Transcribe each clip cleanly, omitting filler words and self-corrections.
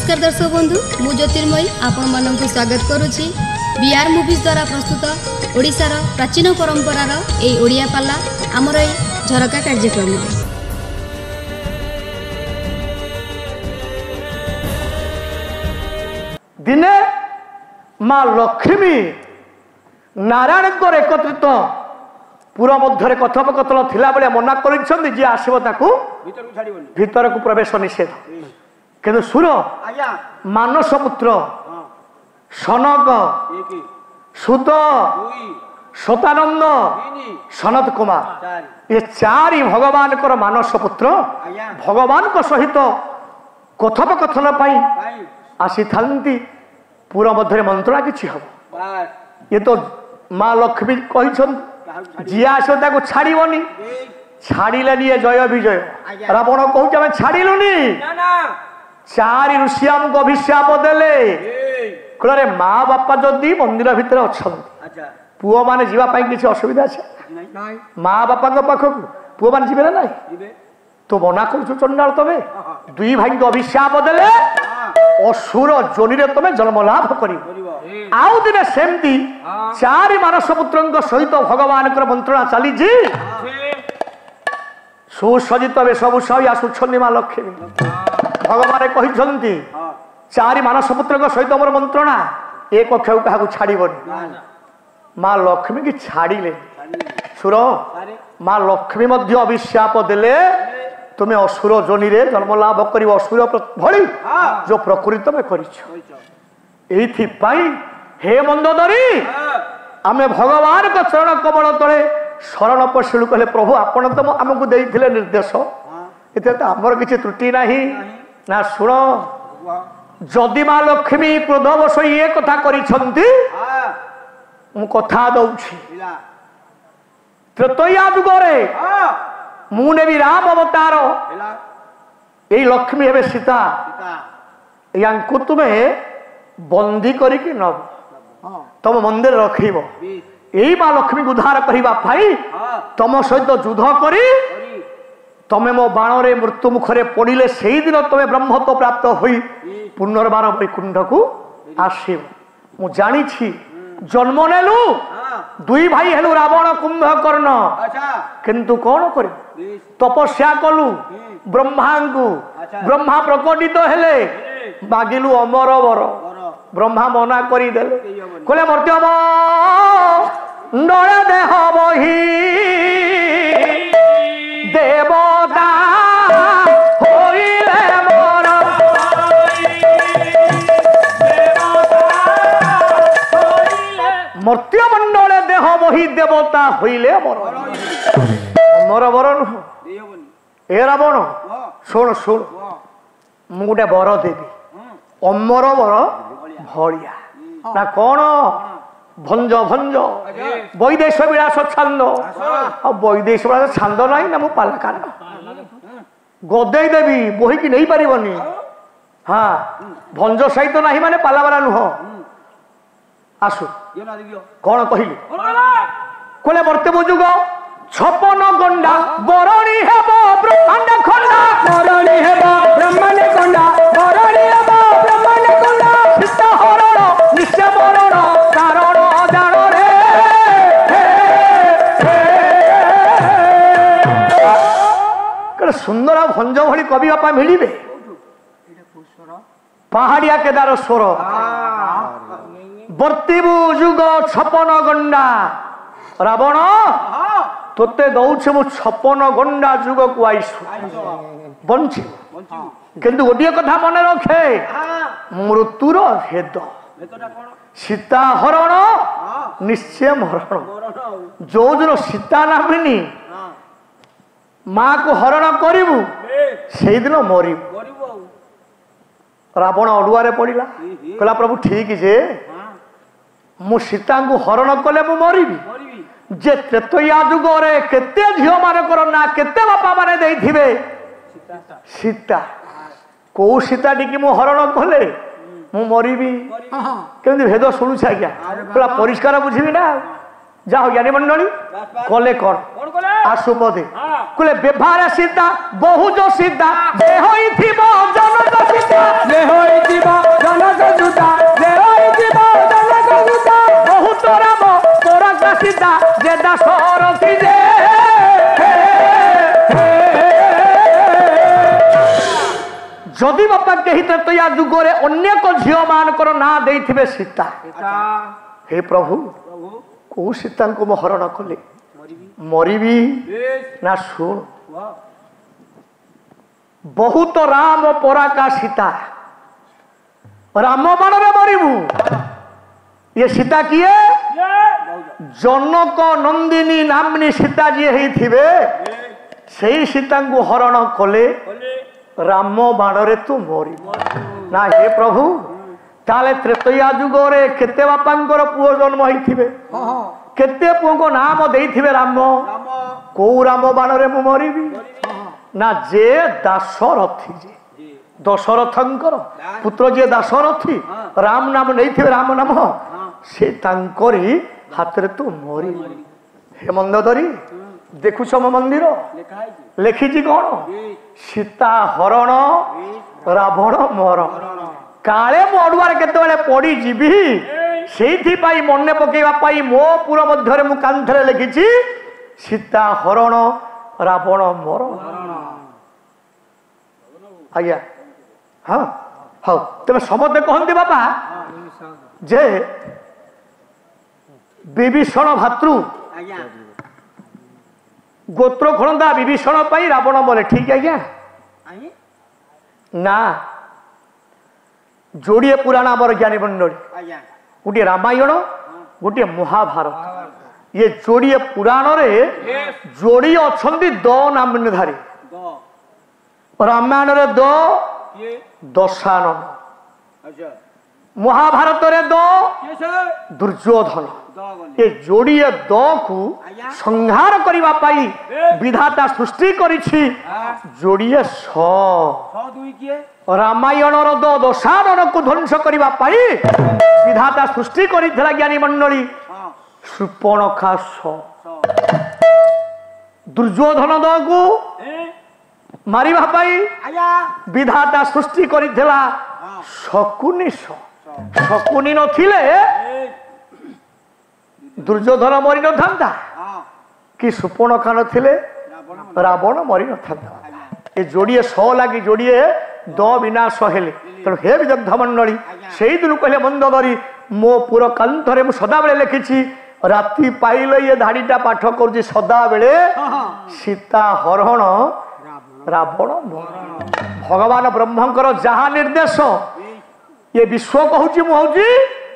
नमस्कार दर्शक बंधु मु ज्योतिर्मयी आपण मानक स्वागत करुछि बीआर मूवीज द्वारा प्रस्तुत ओडिशार प्राचीन परंपरार ए ओडिया पाला आमर ए झरका कार्यक्रम दिने माँ लक्ष्मी नारायण एकत्रित पूरा मध्य कथोपकथन थिला बेले मना कर जी आसब ताकू भीतर को प्रवेश निषेध किंतु सुर मानस पुत्र सनक सुत शतानंद सनत कुमार ये चारि भगवान कर मानस पुत्र भगवान को सहित कथोपकथन आसी थांती पूरा मध्य मंत्रणा किसी हम ये तो माँ लक्ष्मी कही जी आस छाड़बनी छाड़िले जय विजय रावण कहूँ छाड़लुनी चारि ऋषि आमको अभिशाप देले कहे माँ बापा जदि मंदिर भितर अच्छा पुओ मैंने जावाई किसी असुविधा है माँ बापा पाखक पुओ मैंने जीवे ना तो मना कर चंडाल तमें दुई भाई को अभिशाप देले असुर जोनि तमें जन्म लाभ कर आउ दिने सेमती चारि मानस पुत्र सहित भगवान मंत्रणा चली सुसज्जित वेशभूषा आसुच्छन्ति माँ लक्ष्मी भगवान कहते चारि मानस पुत्र सहित मोर मंत्रणा एक कक्ष क्या छाड़बनी माँ लक्ष्मी की छाड़िले सुर माँ लक्ष्मी अभिशाप देले तुम्हें असुर जोनि जन्म लाभ कर असुर भली जो प्रकृति तुम कर हे मंदोदरी आमे भगवान को चरण कमल तले शरण पशिलु कहले प्रभु आपण तो आमको देइथिले निर्देश एते तो आमर किसी त्रुटि नाही ना सुन जदि माँ लक्ष्मी क्रोधवश ये कथा करिसंती मु कथा दउछि त्रेतया जुगरे मु नेबी राम अवतार ये लक्ष्मी हेबे सीता यांकु तुम्हें बंदी करिकी नब तुम मंदिर रखिब यही माँ लक्ष्मी उद्धार करने तुम सहित युद्ध करी तमें मो बाण रे मृत्यु मुखरे पड़े से ही दिन तुम्हें ब्रह्मत्व प्राप्त हुई पुनर्बार वैकुंठ को आसब मु जानी जन्म नेलु दुई भाई हेलु रावण कुंभकर्ण किंतु कौन कर तपस्या कलु ब्रह्मा को ब्रह्मा प्रकटित हेले मागिलु अमर वर ब्रह्मा मना करदेले कहले मर्त्यम नर देह बही देवता होइले मोर मर्त्यमंडले देह बही देवता होइले मोर मोर वर नुह ए रावण शुण शुण मु गोटे वर देवी अमर वर भलिया ना कौन भंज भंज वैदेश विलास छंद वैदेश विलास छंद ना ना मु पालकान गदे देवी बोही की नहीं पारिबनी हाँ भंज सहित तो नहीं माने पालावाला नुह आसु कौन कहलु कहले वर्तमान जुग 56 गंडा बरणी हेब ब्रह्मांड खंडा बरणी हेब ब्रह्मांड खंडा बरणी हेब ब्रह्मांड खंडा सीता हरण निश्चय मरण कारण जान रे सुंदर भंज भली कवि बापा मिलिबे पहाड़िया केदार स्वर वर्तिबु जुग 56 गंडा रावण तोते दौचे मु 56 गंडा जुग को आईसु बंची किंतु गोटे कथा मन रखे मृत्युर भेद सीता हरण निश्चय मरण जो दिन सीता नामिनी माँ को हरण करू से दिन मरबू रावण अड़ुआरे पड़ा कहला प्रभु ठीक जे मु सीता को हरण कले मु मरबी जे त्रेतया जुगरे केते झियो मानकर ना केते बापा माने देइथिबे सीता को सीता टिकी मु हरण कले मु मरबी केमि भेद शुणुछ आज्ञा पूरा परिष्कार बुझिबी ना जाओ ज्ञानी मंडली कले कौन आशुपदे कुले व्यवहार सीता बहुज सीता जे होइथिब जनक सीता जे होइथिब जनक सुता जे होइथिब जनक सुता बहुत राम पोरका सीता जे दासरथी जे जदि बापा कही त्रेतया जुगरे अन्य को झील मानकर ना देइथिबे सीता हे प्रभु को सीता को मो हरण कले मरिबी ना शुण बहुत राम पराका सीता राम बाण रे मरिबू ये सीता किए जनक नंदिनी नामनी सीता जी होइथिबे सेही सीता को हरण कले राम बाण रे तू मरिबू ना हे प्रभु ताले त्रेतया जुगरे केते बापांकर पुओ जन्म होइथिबे केते पुओ को नाम देइथिबे राम को राम बाण रे मु मरिबी ना जे दासरथी जे दशरथंकर पुत्र जे दासरथी राम नाम नैथिबे राम नाम से तांकरी हाथ रे तू मरिबी हे मंदोदरी देखुछ म मंदिर लिखिछि कोन सीता हरण रावण मरण काले मो अडुआर केतेबेले पड़ी जीवी सेठी पाई मने पकेवा पाई मो पुर मध्यरे मु कांथरे लिखिछि सीता हरण रावण मरण आज्ञा हाँ हाँ तेरे समझते कहते बापा जे विभीषण भातृ गोत्र खणदा विभीषण पाई रावण मरे ठीक आज्ञा ना जोड़िए पुराण आमर ज्ञानी मंडली गोटे रामायण गोटे महाभारत ये जोड़िए पुराण रे जोड़ी अच्छा द नामधारी रामायण रे द दशानन महाभारत रे द दुर्योधन ये जोड़िए द को संहार करने पाई विधाता सृष्टि करिछि जोड़िए रामायण द दशानन को ध्वंस करने पाई विधाता सृष्टि करिथिला ज्ञानी मंडली शूर्पणखा दुर्योधन द को मारिबा पाई विधाता सृष्टि करिथिला शकुनी शकुनी नथिले दुर्योधन मरी न था कि शूर्पणखा नथिले रावण मरी न था ये जोड़िए स लगी जोड़िए द विनाश हेले तेणु हे विदग्ध मंडली से दिन कहले मंदोदरी मो पुर कांथरे मु सदा बेले लिखिछि राति पाइले ये धाड़ीटा पाठ करुछि सदा बेले सीता हरण रावण भगवान ब्रह्मंकर जहा निर्देश ये विश्व कहूँ मुझे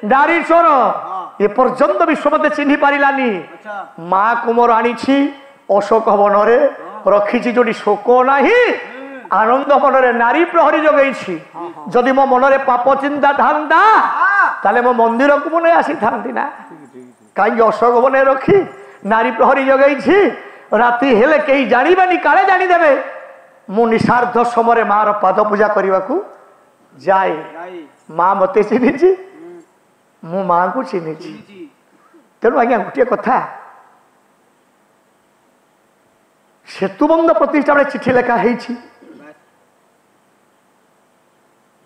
नारी चोर ये पर्यंत विश्व मत चिन्ह पारानी माँ को मोर आनी अशोक वन रखी जो शोक ना आनंद मनरे नारी प्रहरी जगई जदि मो मनरे पाप चिंता था ताले मो मंदिर को मुझे आसी था ना कहीं अशोक वन रखी नारी प्रहरी जगई राति हेले कहीं जानी काले जानीदे मु निशार्ध समय माँ पाद पूजा करने को जाए माँ मत चिन्ही मु माँ को चिन्ही तेणु आज्ञा गोटे कथा सेतुबंध प्रतिष्ठा बेले चिठी लेखा है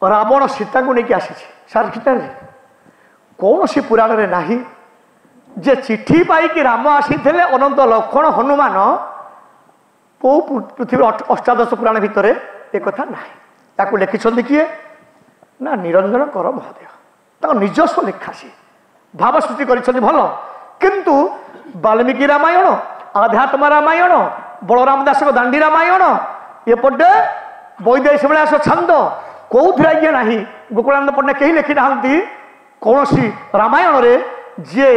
रावण सीता को लेकिन आसी सार कौन सी पुराण रे नाही जे चिठी पाई कि राम आसी अनंत लक्ष्मण हनुमान को पृथ्वी अष्टादश पुराण भितर एक कथा ना ताकू लिखिं किए ना निरंजन कर महोदय निजस्व लेखा सी भाव सृष्टि कर भल किंतु वाल्मीकि रामायण आध्यात्म रामायण बलराम दास दांडी रामायण एपटे वैदेश विलास छंद कौन आज्ञा ना गोकुलानंद पट्टनायक कहीं लिखि ना कौन सी रामायण रे जे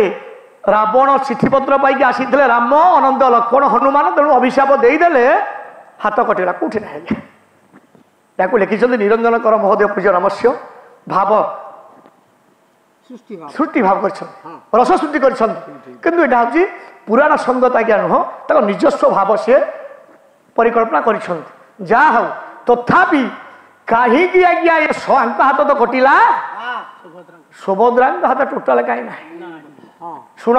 रावण चिठीपत्र पाई आसी राम अनंत लक्ष्मण हनुमान तेणु अभिशाप देदेले हाथ कटिला कौटी ना या लिखिं निरंजन कर महोदय पूज्य नमस्य भाव सृष्टि भाव कर रस सृष्टि कर पुराण संगत आज्ञा नुह तक निजस्व भाव सी परिकल्पना कर तथापि कहीं आज्ञा ये हाथ तो कटिला सुभद्रा हाथ टोटाल कहीं ना शुण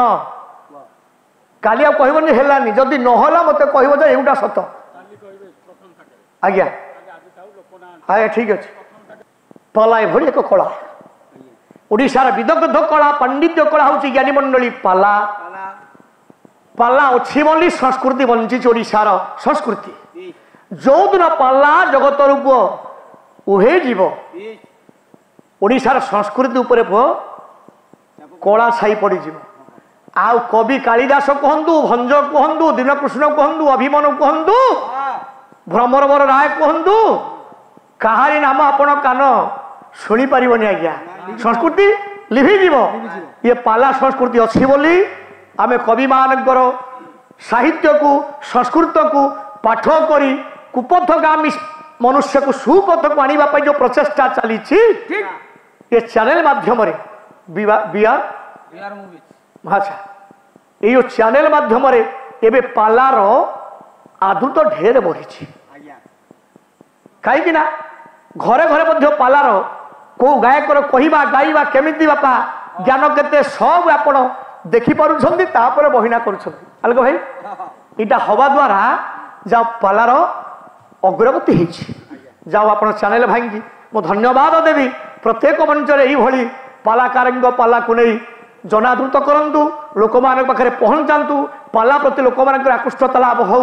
काली आ कहबनी हेलानी जदि नहला मते कहबो जे एउटा सत आज्ञा आज्ञा ठीक अच्छे पाला एभली एक कला ओडिशार विदग्ध कला पांडित्य कला हूँ ज्ञानी मंडली पाला पाला अच्छी बोली संस्कृति बंची ओडिशार संस्कृति जो दिन पाला जगत रूप उहे जीव ओडिशार संस्कृति उपरे कला छाई पड़ी आउ कवि कालिदास कहतु भंज कहतु दीनकृष्ण कहतु अभिमन्यु कहतु भ्रमरवर राय कहतु कहारी नाम आपण कान शुणी पारिबनी आज्ञा संस्कृति लिभिजीव ये पाला संस्कृति अच्छी बोली आम कवि मानकर साहित्य को संस्कृत को पाठ करी कुपथगामी मनुष्य को सुपथ को आने जो प्रचेषा चली ये चैनल माध्यम अच्छा ये चैनल माध्यम एवं पालार आदृत ढेर बढ़ी कहीं घरे घरे पालार को गायकर कहवा गाइबा केमिति बापा ज्ञान केते सब आपण देखि पारुछंती तापर बहिना करुछंती अलग भाई इटा हवा द्वारा जा पालार अग्रगति होइछि जाओ आपण चैनल भाई की मो धन्यवाद देवी प्रत्येक मंच रे एई भली पालाकारंग पाला को नहीं जनादृत करंतु लोक मान पाखे पहुंचातु पाला प्रति लोक मान आकृष्टता लाभ हो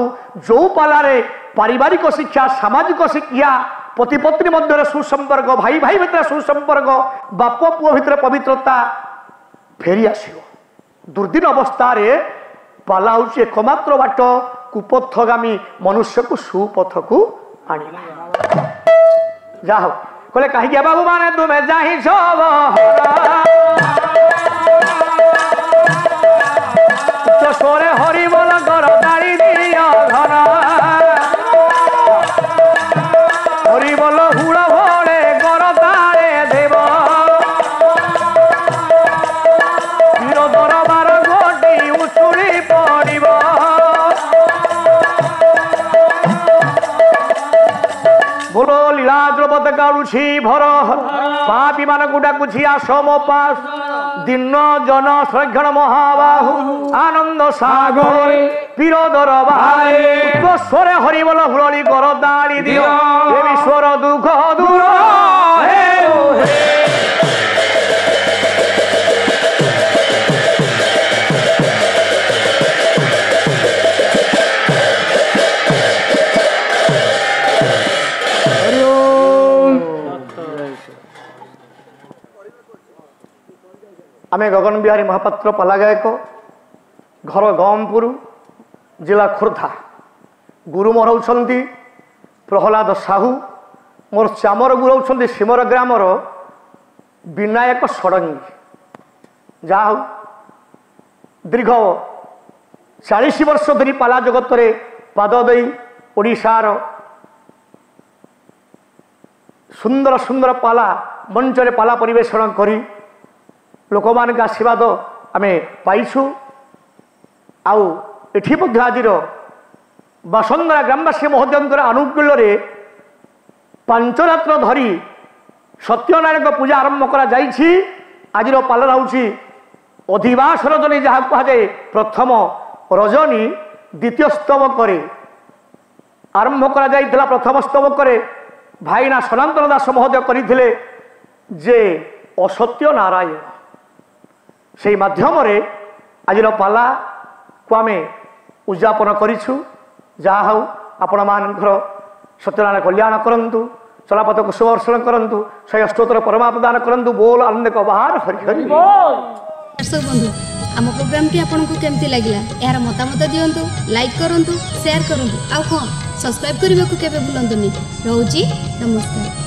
जो पालारे पारिवारिक शिक्षा सामाजिक शिक्षा पति पत्नी मध्य सुसंपर्क भाई भाई भितर सुसंपर्क बाप पुओ भितर पवित्रता फेरी आसियो दुर्दिन अवस्था रे पाला हूँ एकमात्र बाट कुपथगामी मनुष्य को सुपथ को आनिला जा हो कहले कहीं बाबू माने तुम्हें जाहि सब तो सोरे हरि बोल कर दाड़ी दिया धन हरि बोल हुड़ भोले कर तारे देव वीर दरबार गोटी उछुड़ी पड़िब बोलो लीलाद्रपद काढ़ुछि भर पापी मान को डाकुछि आसम पास दिन जन श्रक्षण महाबाहु आनंद सागर पीर दरबारे स्वरे हरिबोल हुलड़ी कर दाड़ी दियो हे विश्वर दुख दूर आमे गगन बिहारी महापात्र पाला गायक घर गमपुर जिला खोर्धा गुरु मोर होउछंती प्रहलाद साहू मोर चामर गुरु होउछंती सिमर ग्रामर विनायक षडंगी जा हो दीर्घ 40 वर्ष धरी पाला जगत रे पाद दई ओडिशार सुंदर सुंदर पाला मंचरे पाला परिवेषण करी लोक मान आशीर्वाद आमे पाइछु आउ एठी मध्य आजिर बासंदरा ग्रामवासी महोदय आनुकूल्य 5 रात्र धरी सत्यनारायण पूजा आरंभ करा जाइछि आजिर पालन होउछि अधिवास रजनी जहाँ कहुए प्रथम रजनी द्वितीय स्तबक आरंभ करा जाइथिला प्रथम स्तबक भाईना सनातन दास महोदय करथिले जे असत्य नारायण से माध्यम आज पाला को आम उद्यापन करूँ जहा हूँ आपण मानकर सत्यनारायण कल्याण करंतु चलापथ कुशवर्षण करंतु शय स्तोत्र परमा प्रदान करंतु बोल आनंद को बाहर हरि हरि दर्शक बंधु आम प्रोग्राम टी आपको केमती लगिला यार मतामत दियंतु लाइक करंतु शेयर करंतु आ हाँ सब्सक्राइब करने को केबे भूलंतुनी रहउची नमस्कार।